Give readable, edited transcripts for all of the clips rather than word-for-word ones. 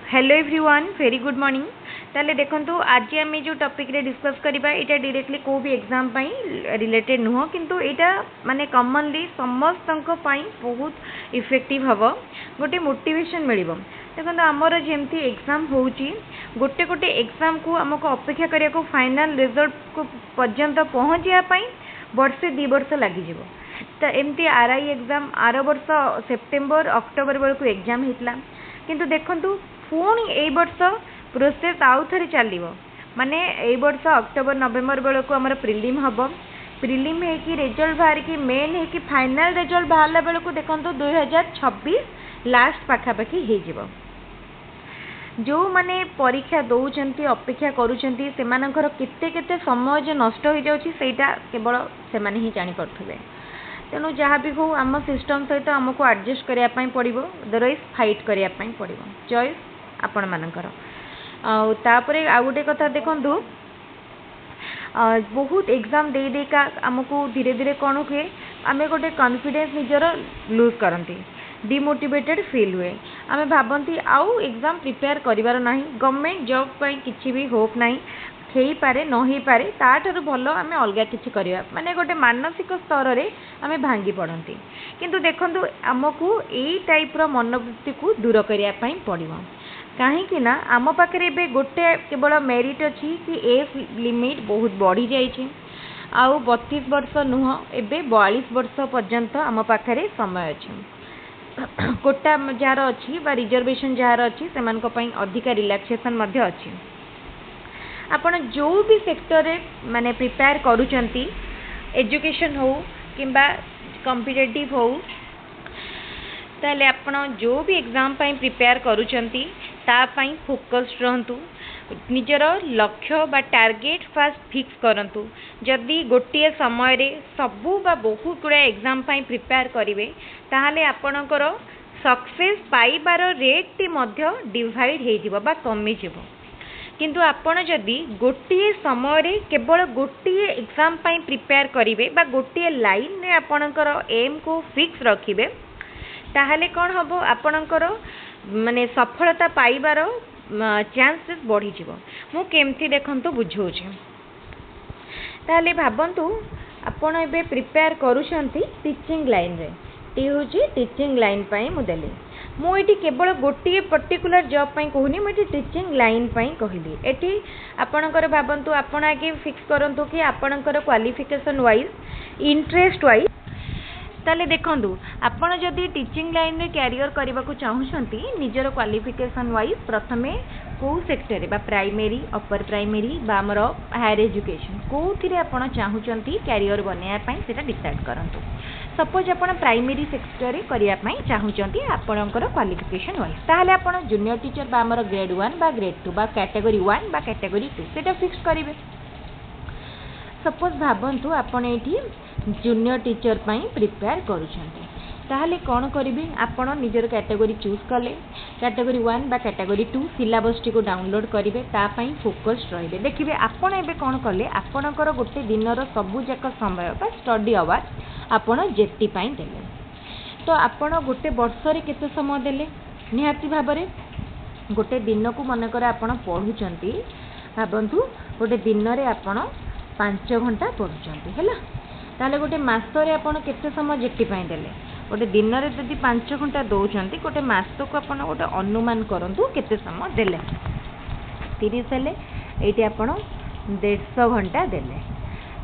Hello everyone very good morning. ताले देखंतु आज आम जो टॉपिक रे डिस्कस करबा एटा डायरेक्टली को भी एग्जाम पई रिलेटेड नुह किंतु एटा माने कॉमनली समस्तक पई बहुत इफेक्टिव हबो गोटे मोटिवेशन मिलिबो। देखंतु हमर जेमती एग्जाम होउची गोटे गोटे एग्जाम को हमको अपेक्षा करिया को फाइनल रिजल्ट को पर्यंत पहुंचिया पई वर्षे 2 वर्ष लागि जिवो। तो एमती आरआई एग्जाम आर वर्ष सेप्टेम्बर अक्टोबर बेलू एग्जाम होता किंतु देखंतु पुणी ए वर्ष प्रोसेस आउ थे चलो माने ए वर्ष अक्टोबर नवेम्बर बेलू आमर प्रिलिम हम प्रिलिम है रिजल्ट बाहर कि मेन है कि फाइनल रिजल्ट बाहर बेलू देखो 2026 लास्ट पाखापाखि हो जो माने परीक्षा दौरान अपेक्षा करुँचे केते समय जो नष्ट हो जाता केवल से ही जापे। तेणु जहाँ भी हो आम सिस्टम सहित आमको एडजस्ट करने पड़ो अदरवाइज फाइट करने पड़ो चॉइस आपण मानकर। तापरे आ गोटे कथा देखंतु बहुत एग्जाम दे देका आमको धीरे धीरे कौन हुए आम गोटे कॉन्फिडेंस निजर लूज करती डिमोटिवेटेड फील हुए आम भावती आउ एग्जाम प्रिपेयर करिवार नाही गवर्नमेंट जॉब पई किछि भी होप नाही हो पारे न हो पारे ताठू भल आम अलग किसी करवा माने गोटे मानसिक स्तर रे आम भांगी पड़ती किंतु देखंतु आमको यही टाइप्र मनोवृत्ति को दूर करने पड़ो कहीं आम पाखे ए गोटे केवल मेरिट अच्छी कि एज लिमिट बहुत बढ़ी जाइए आउ 32 वर्ष नुह एवं 42 वर्ष पर्यंत आम पाखे समय अच्छी कोटा जार अच्छी रिजर्वेशन जार अच्छी से अधिका रिलैक्सेशन अच्छी। आपण जो भी सेक्टर रे माने प्रिपेयर करूचंती एजुकेशन हो किंबा कॉम्पिटिटिव हो ताले आपण जो भी एग्जाम पाई प्रिपेयर करूचंती ता पाई फोकस्ड रहंतु निजर लक्ष्य बा टार्गेट फास्ट फिक्स करंतु जदि गोटे समय रे सबू बा बहुत गुड़ा एग्जाम पाई प्रिपेयर करिवे ताहाले आपणकर सक्सेस पाइबार रेट टी मध्य डिवाइड हे जिवो बा कमी जिवो किंतु आपण जदि गोटे समय रे केवल गोटे एग्जाम पाई प्रिपेयर करिवे बा गोटे लाइन रे आपणकर एम को फिक्स रखिबे ताहाले कोन हबो आपणकर माने सफलता पाइबार चांसेस बढ़ी जिवो। मु केमथि देखंतु बुझौछि ताहाले भाबंतु आपण एबे प्रिपेयर करूछंती टीचिंग लाइन रे टी होछि टीचिंग लाइन पई मु देली मुझे केवल गोटे पर्टिकुलर जॉब पाई कहूनी मुझे टीचिंग लाइन पाई कहली एटी आपणकर भाबंतु आपण आगे फिक्स करंतु कि आपणकर क्वालिफिकेशन वाइज इंटरेस्ट वाइज ताले देखंतु आपण जदि टीचिंग लाइन रे कैरियर करबा को चाहुछंती निजर क्वालिफिकेशन वाइज प्रथमे को सेक्टर बा प्राइमरी अपर प्राइमरी बा हमर हायर एजुकेशन कोथिरे आपण चाहुछंती कैरियर बनेया पई सेटा डिसाइड करंतु। सपोज आपण प्राइमरी सेक्टर रे करिया पई चाहुचंती आपणकर क्वालिफिकेशन वाइज ताहाले आपण जूनियर टीचर बा हमर ग्रेड 1 बा ग्रेड 2 बा कैटेगरी 1 बा कैटेगरी 2 सेटा फिक्स करिवे। सपोज भाबंतु आपण एठी जूनियर टीचर पई प्रिपेयर करूछंती ताहाले कोन करिवे आपण निजर कैटेगरी चूज कले कैटेगरी 1 बा कैटेगरी 2 सिलेबस टी को डाउनलोड करिवे ता पई फोकस्ड रहिबे देखिबे आपण एबे कोन कले आपणकर गोटे दिनर सबु जाक समय बा स्टडी आवर आपण जेटी पाई देले तो आपण गोटे वर्ष रे केते समय देले निहाती भाबरे गोटे दिन को मन करे आपण पढुचंती भाबंतु गोटे दिन रे आपण 5 घंटा पढुचंती हैला ताले गोटे मास रे आपण केते समय जेटी पाई देले गोटे दिन रे जदि 5 घंटा दउचंती गोटे मास को आपण गोटे अनुमान करंतु केते समय देले 30 हेले एटी आपण 150 घंटा देले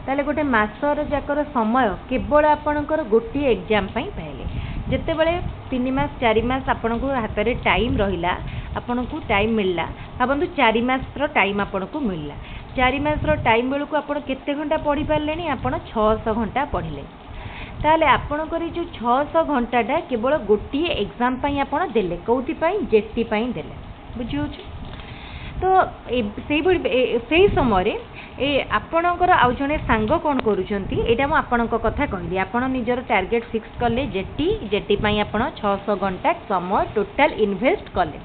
ताले गोटे मासर जाकर समय केवल आपणकर गोटे एग्जाम पाई पाइले जेते बेले 3 मास 4 मास आपनको हाथ रे टाइम रहिला आपनको टाइम मिलला भाबंतु 4 मास रो टाइम आपनको मिलला 4 मास रो टाइम बेलू को आपण केते घंटा पढ़ी पारलेनी आपण 600 घंटा पढ़िले ताले आपणकर जो 600 घंटाटा केवल गोटे एग्जाम पाई आपण देले कोथि पाई जेटी पाई देले बुझियो तो से समय ए आपणकर आउ जने सांग कौन करूछंती एटा मु आपणक कथा कहली आपण निजर टार्गेट फिक्स कले जेटी जेटी पई आपण 600 घंटा समय टोटल इन्वेस्ट कले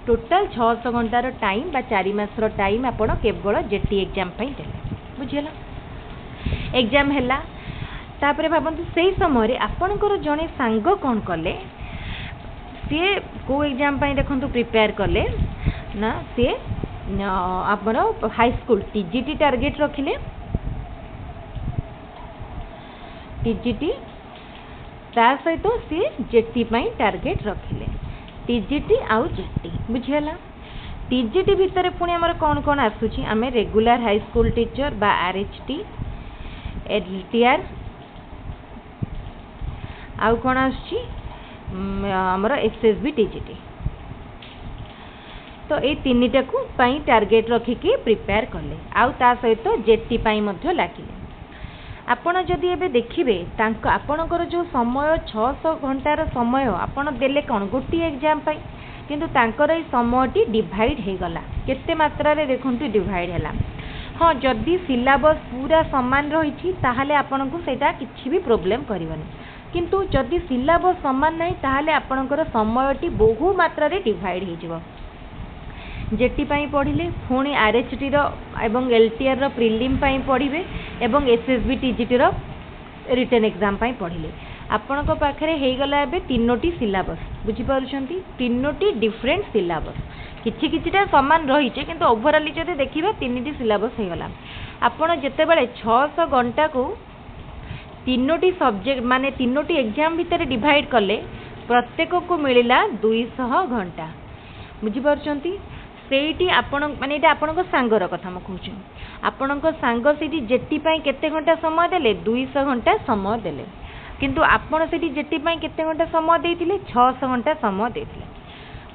टोटल 600 घंटार टाइम बा 4 मासर टाइम आपण केवल जेटी एग्जाम पई देले बुझियला एग्जाम हैला तापरे भाबंतु सेही समय रे आपणकर जने सांग कौन कले सी को एग्जाम देखो प्रिपेयर कले ना सी आमर हाई स्कूल टीजीटी टार्गेट रखिले टीजीटी ता सहित सी जेटी टार्गेट रखिले टीजीटी आउ जेटी बुझीगला। टीजीटी भितर पुणी आमर कौन कौन आसूची आमे रेगुलर हाई स्कूल टीचर बा आरएचटी एलटीआर आउ कौन आसूची आमर एसएसबी टीजीटी तो ये तीनिटा को पाई टार्गेट रखिकी प्रिपेयर कले आउ ता सहित जेटी पाई मध्य लागिले। आपण जदि एबे देखिबे तांको आपणकर जो समय 600 घंटार समय आपण देले कौन गोटी एग्जाम पाई किंतु तांकर ए समयटी डिवाइड हो गला केते मात्रा रे देखंतु डिवाइड हैला। हाँ जदि सिलेबस पूरा समान रही ताहले आपनको सेटा किछि भी प्रॉब्लम करबनी किंतु जदि सिलेबस समान नहीं ताहले आपणकर समयटी बहु मात्रा रे डिवाइड हो जिवो। जेटी पाई पढ़िले पुणी आरएचटी रो एवं एलटीआर रो प्रिलिम पाई पढ़िबे एवं एसएसबी टीजीटी रो रिटन एग्जाम पाई पढ़िले आपण को पाखरे हे गला एबे तीनोटी सिलेबस बुझी पारुछंती तीनोटी डिफरेंट सिलेबस किछि किछिटा समान रहिचे किंतु ओवरऑली जदि देखिबा तीनोटी सिलेबस हे गला। आपण जते बेले 600 घंटा को तीनोटी सब्जेक्ट माने तीनोटी एग्जाम भितर डिवाइड कले प्रत्येक को मिलिला 200 घंटा बुझी पारुछंती सेठी आपण माने एटा आपणको सांगर कथा म कहूछु आपणको सांग सेठी जेटी पाई केते घंटा समय देले 200 घंटा समय देले किंतु आपण सेठी जेटी पाई केते घंटा समय देथिले 600 घंटा समय देथिले।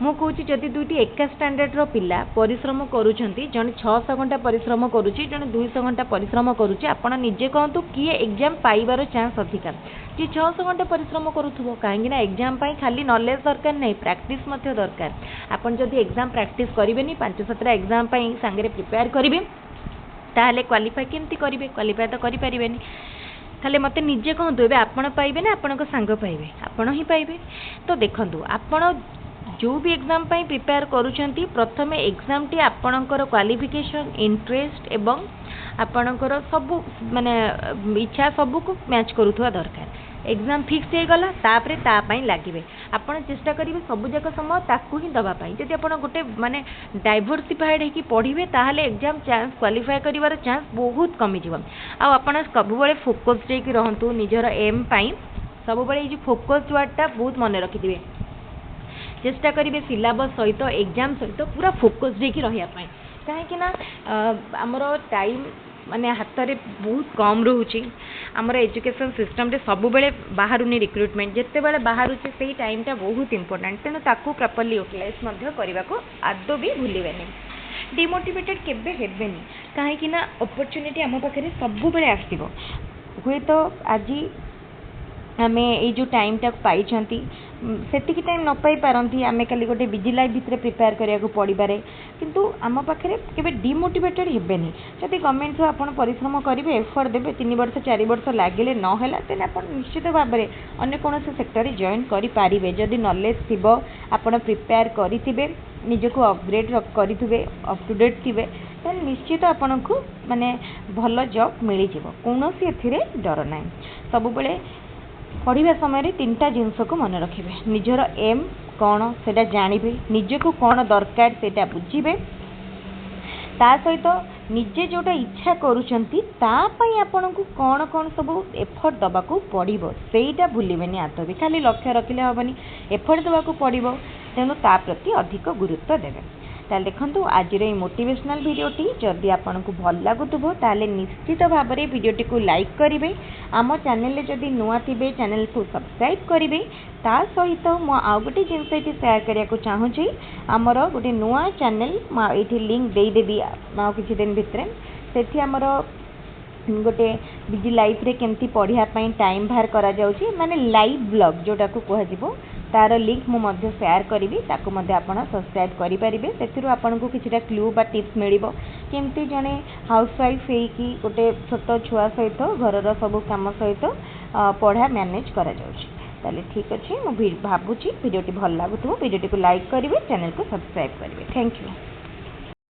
मु कहूछि जदि दुईटी एका स्टैंडर्ड रो पिला परिश्रम करूछंती जने 600 घंटा परिश्रम करूछि जने 200 घंटा परिश्रम करूछि आपण निजे कहंतु किए एग्जाम पाइबार चांस अधिका जे 600 घंटा परिश्रम करूथबो काहेकि ना एग्जाम पाई खाली नॉलेज दरकार नहीं प्रैक्टिस मध्य दरकार। आपण जदि एग्जाम प्रैक्टिस करिवेनी 5-7 एग्जाम पाई संगे प्रिपेयर करिवे ताहले क्वालिफाई केमती करिवे क्वालिफाई तो करि परिवेनी ताहले मते निजे कहंतु एबे आपण पाइबे ना आपणको संग पाइबे आपण ही पाइबे। तो देखंतु आपण जो भी एग्जाम पाई प्रिपेयर करूछंती प्रथमे एग्जाम टी आपणकर क्वालिफिकेशन इंटरेस्ट एवं आपणकर सब माने इच्छा सब को मैच करूथवा दरकार। एग्जाम फिक्स हो गला तापरे ता पाई लागिबे आपण चेष्टा करिवे सब जक समय ताकू ही दबा पाई जदि आपण गोटे माने डाइवर्सिफाइड है कि पढ़िबे ताहले एग्जाम चांस क्वालिफाई करिवार चांस बहुत कमी जीवन आ आपण सब बेले फोकस दे कि रहंतु निजर एम पाई सब बेले ए जो फोकस वर्डटा बहुत मन रखि दिबे चेष्टा करिवे सिलेबस सहित एग्जाम सहित पूरा फोकस दे कि रहिया पाई काहे ना हमरो टाइम माने हाथ में बहुत कम रोचे आमर एजुकेशन सिस्टम रे सब बेले बाहरुनी रिक्रुटमेंट जिते बेले बाहरुचे से टाइमटा बहुत इंपोर्टेंट तेणु ताकू प्रॉपर्ली यूटिलाइज करने को आदौ भी भूलेनि डिमोटिवेटेड केबे हेबेनी काहे ना अपॉर्चुनिटी आम पाखे सब बेले आसो हुए तो आज आमे ये जो टाइम टा पाई सेतिकी टाइम न पाई पारंती आमे खाली गोटे बिजी लाइफ भितर प्रिपेयर करिया को पड़िबारे किंतु आम पाखे केबे डिमोटिवेटेड हेबेनी जदि गवर्नमेंट आपण परिश्रम करेंगे एफर्ट देवे 3 वर्ष 4 वर्ष लगे ना तेल आप निश्चित भाव में अन्य कौन सेक्टर जॉइन करें जदि नॉलेज थी आप प्रिपेयर करेंगे निजको अपग्रेड करेंगे अप टू डेट थे तेल निश्चित आपन को माने भल जॉब मिल जाव कौन सी डर ना सब बेले पढ़ा समय 3टा जिनस को मन रखिए निजर एम कौन से जानवे निजको कौन दरकार से बुझे ता सहित निजे जोटा इच्छा करुँच आपण को कौन कौन सब एफर्ट दबाक पड़ो सेटा भूलें आद भी खाली लक्ष्य रखिले हेनी एफर्ट दबाक पड़ो तेणु ता प्रति अधिक गुरुत्व देवे। ताल देखो आज मोटिवेशनल वीडियोटी जदि आपन को भल लगुव ताले निश्चित भाव में वीडियोटी को लाइक करेंगे आम चैनल जदि नुआ थे चैनल को सब्सक्राइब करेंगे ता सहित मु आउ गोटे जिनस ये सेयार करने को चाहूँगी आमर गोटे नुआ चैनल ये लिंक देदेवी किसी दिन भितर से आमर गोटे बिजी लाइफ रे केमती पढ़ाई टाइम बाहर करा जाउची माने लाइव ब्लॉग जोटा को कह तार लिंक मु मध्य शेयर करी ताकू मध्य आपण सब्सक्राइब करि परिबे सेथिरु आपण को किछिटा क्लू बा टिप्स मिलिबो केमती जने हाउसवाइफ हे कि गोटे छोट छुआ सहित घरर सब काम सहित पढ़ा मैनेज करा जाउची। ताले ठीक अछि मु भाबुची वीडियोटी भल लागुथबो वीडियोटी को लाइक करिवे चैनल को सब्सक्राइब करिवे। Thank you.